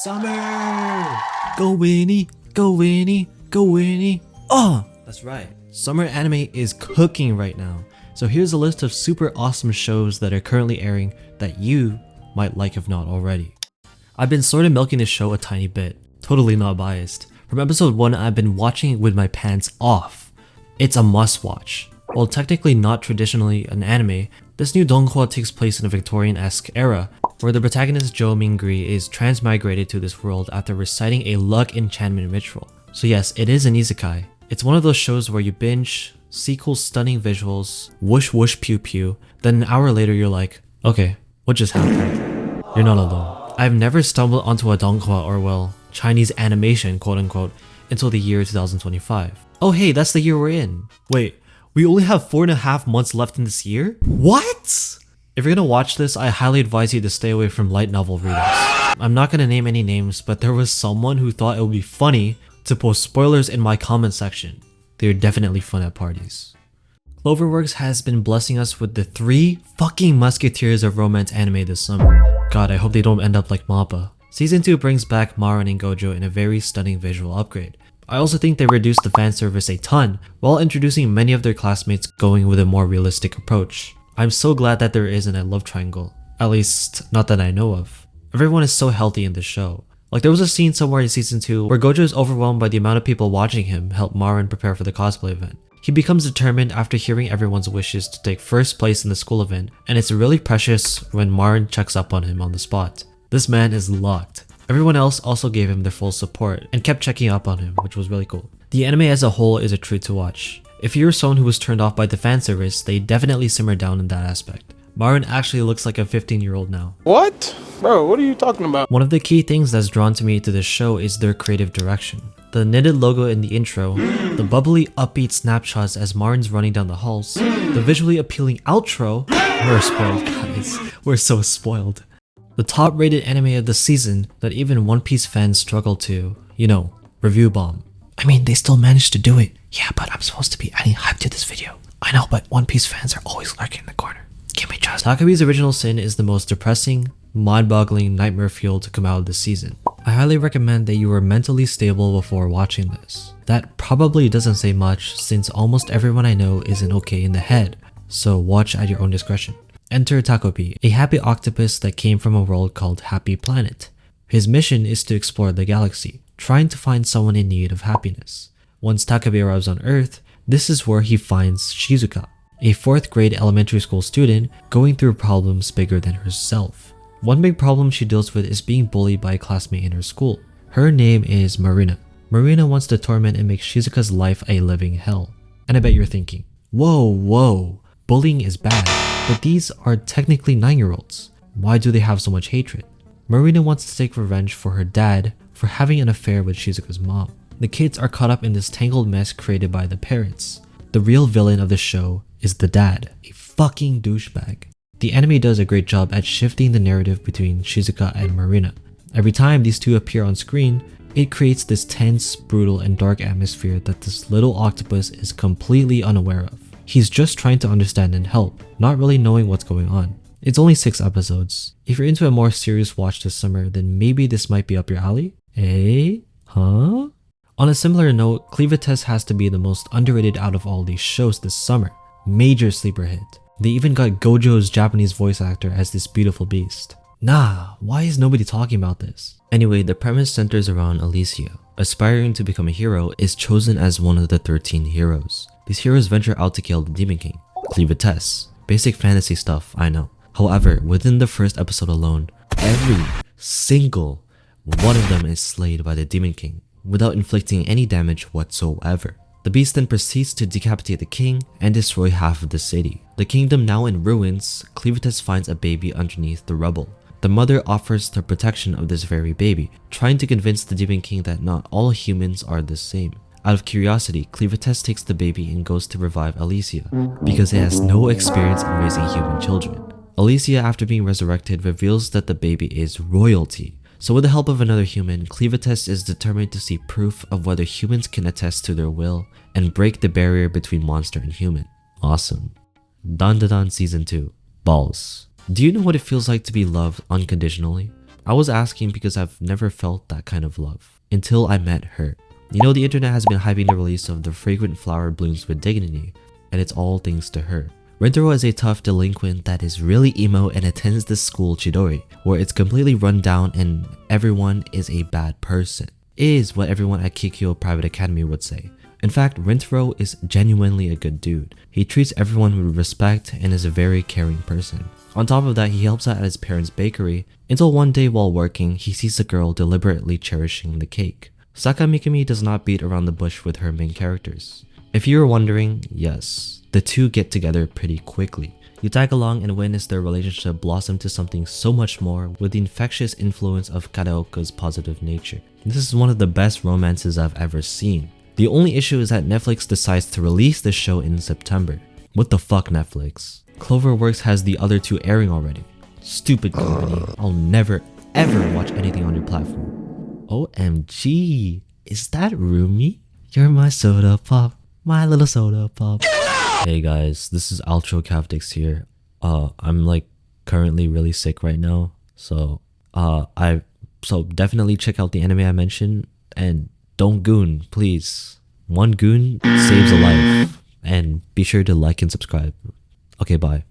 Summer! Go Winnie, go Winnie, go Winnie. Oh, that's right. Summer anime is cooking right now. So here's a list of super awesome shows that are currently airing that you might like if not already. I've been sort of milking this show a tiny bit, totally not biased. From episode 1, I've been watching it with my pants off. It's a must watch. While technically not traditionally an anime, this new donghua takes place in a Victorian-esque era, where the protagonist Jo Mingri is transmigrated to this world after reciting a luck enchantment ritual. So yes, it is an isekai. It's one of those shows where you binge, see cool stunning visuals, whoosh whoosh pew pew, then an hour later you're like, okay, what just happened? You're not alone. I've never stumbled onto a donghua or well, Chinese animation quote unquote until the year 2025. Oh hey, that's the year we're in. Wait, we only have 4.5 months left in this year? What? If you're gonna watch this, I highly advise you to stay away from light novel readers. I'm not gonna name any names, but there was someone who thought it would be funny to post spoilers in my comment section. They're definitely fun at parties. Cloverworks has been blessing us with the 3 fucking musketeers of romance anime this summer. God, I hope they don't end up like MAPPA. Season 2 brings back Marin and Gojo in a very stunning visual upgrade. I also think they reduced the fan service a ton, while introducing many of their classmates going with a more realistic approach. I'm so glad that there isn't a love triangle. At least, not that I know of. Everyone is so healthy in this show. Like there was a scene somewhere in season 2 where Gojo is overwhelmed by the amount of people watching him help Marin prepare for the cosplay event. He becomes determined after hearing everyone's wishes to take first place in the school event, and it's really precious when Marin checks up on him on the spot. This man is locked. Everyone else also gave him their full support and kept checking up on him, which was really cool. The anime as a whole is a treat to watch. If you're someone who was turned off by the fan service, they definitely simmer down in that aspect. Marin actually looks like a 15-year-old now. What? Bro, what are you talking about? One of the key things that's drawn to me to this show is their creative direction. The knitted logo in the intro, the bubbly upbeat snapshots as Marin's running down the halls, the visually appealing outro. We're spoiled, guys. We're so spoiled. The top rated anime of the season that even One Piece fans struggle to, review bomb. I mean, they still managed to do it. Yeah, but I'm supposed to be adding hype to this video. I know, but One Piece fans are always lurking in the corner. Give me trust. Takopi's original sin is the most depressing, mind-boggling nightmare fuel to come out of this season. I highly recommend that you are mentally stable before watching this. That probably doesn't say much since almost everyone I know isn't okay in the head, so watch at your own discretion. Enter Takopi, a happy octopus that came from a world called Happy Planet. His mission is to explore the galaxy, trying to find someone in need of happiness. Once Takopi arrives on Earth, this is where he finds Shizuka, a 4th grade elementary school student going through problems bigger than herself. One big problem she deals with is being bullied by a classmate in her school. Her name is Marina. Marina wants to torment and make Shizuka's life a living hell. And I bet you're thinking, whoa, bullying is bad. But these are technically 9-year-olds. Why do they have so much hatred? Marina wants to take revenge for her dad for having an affair with Shizuka's mom. The kids are caught up in this tangled mess created by the parents. The real villain of the show is the dad, a fucking douchebag. The anime does a great job at shifting the narrative between Shizuka and Marina. Every time these two appear on screen, it creates this tense, brutal, and dark atmosphere that this little octopus is completely unaware of. He's just trying to understand and help, not really knowing what's going on. It's only 6 episodes. If you're into a more serious watch this summer, then maybe this might be up your alley? Huh? On a similar note, Clevatess has to be the most underrated out of all these shows this summer. Major sleeper hit. They even got Gojo's Japanese voice actor as this beautiful beast. Nah, why is nobody talking about this? Anyway, the premise centers around Alicia. Aspiring to become a hero is chosen as one of the 13 heroes. These heroes venture out to kill the Demon King, Clevatess. Basic fantasy stuff, I know. However, within the first episode alone, every single one of them is slayed by the Demon King without inflicting any damage whatsoever. The beast then proceeds to decapitate the king and destroy half of the city. The kingdom now in ruins, Clevatess finds a baby underneath the rubble. The mother offers the protection of this very baby, trying to convince the Demon King that not all humans are the same. Out of curiosity, Clevatess takes the baby and goes to revive Alicia, because it has no experience in raising human children. Alicia, after being resurrected, reveals that the baby is royalty. So with the help of another human, Clevatess is determined to see proof of whether humans can attest to their will and break the barrier between monster and human. Awesome. Dandadan Season 2. Balls. Do you know what it feels like to be loved unconditionally? I was asking because I've never felt that kind of love until I met her. You know, the internet has been hyping the release of the fragrant flower blooms with dignity, and it's all thanks to her. Rintaro is a tough delinquent that is really emo and attends the school Chidori, where it's completely run down and everyone is a bad person. Is what everyone at Kikyo Private Academy would say. In fact, Rintaro is genuinely a good dude. He treats everyone with respect and is a very caring person. On top of that, he helps out at his parents' bakery until one day while working, he sees a girl deliberately cherishing the cake. Saka Mikami does not beat around the bush with her main characters. If you were wondering, yes, the two get together pretty quickly. You tag along and witness their relationship blossom to something so much more with the infectious influence of Karaoke's positive nature. This is one of the best romances I've ever seen. The only issue is that Netflix decides to release the show in September. What the fuck, Netflix? Cloverworks has the other two airing already. Stupid company. I'll never ever watch anything on your platform. OMG, is that Rumi? You're my soda pop, my little soda pop. Hey guys, this is Outro Kavtix here. I'm like currently really sick right now, so definitely check out the anime I mentioned and don't goon, please. One goon saves a life, and be sure to like and subscribe. Okay, bye.